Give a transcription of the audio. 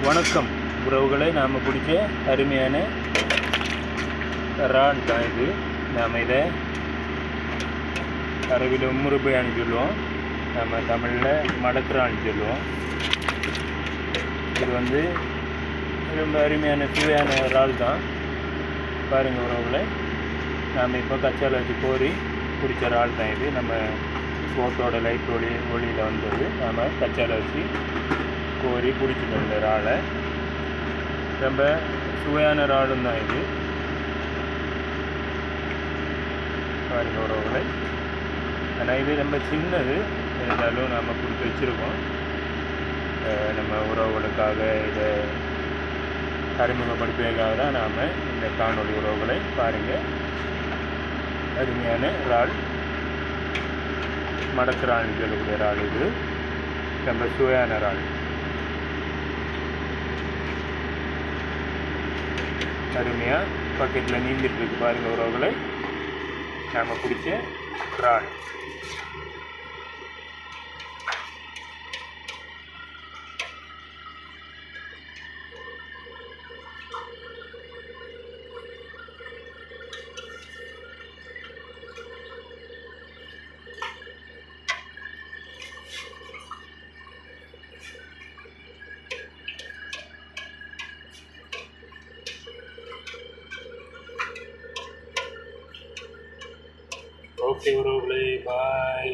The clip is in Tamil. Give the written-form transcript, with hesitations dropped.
வணக்கம் உறவுகளை, நாம் பிடிச்ச அருமையான இறால் தான் இது. நாம் இதை அரபியில் உம்முருபையான்னு சொல்லுவோம், நம்ம தமிழில் மடக்குறான்னு சொல்லுவோம். இது வந்து ரொம்ப அருமையான சுவையான இறால் தான். பாருங்கள் உறவுகளை, நாம் இப்போ கச்சால வச்சு கோரி பிடிச்ச இறால் தான் இது. நம்ம போட்டோட லைட் ஒளியில் வந்தது. நாம் கச்சால வச்சு கோரி பிடிச்சிட்டோம் இந்த இறாலை. ரொம்ப சுவையான இறாலும் தான் இது. பாருங்கள் உறவுகளை, ஆனால் இது ரொம்ப சின்னது இருந்தாலும் நாம் பிடிச்சி வச்சுருக்கோம். நம்ம உறவுகளுக்காக இதை அறிமுகப்படுத்துவதற்காக தான் நாம் இந்த காணொளி. உறவுகளை பாருங்கள், அருமையான இறால், மடக்குறான்னு சொல்லக்கூடிய இறால். இது ரொம்ப சுவையான இறால், அருமையாக பக்கெட்டில் நீந்திட்டு இருக்கு. பாருங்கள் உறவுகளை, நாம் பிடிச்ச இறால். ஓகே உறவுகளே, பாய்.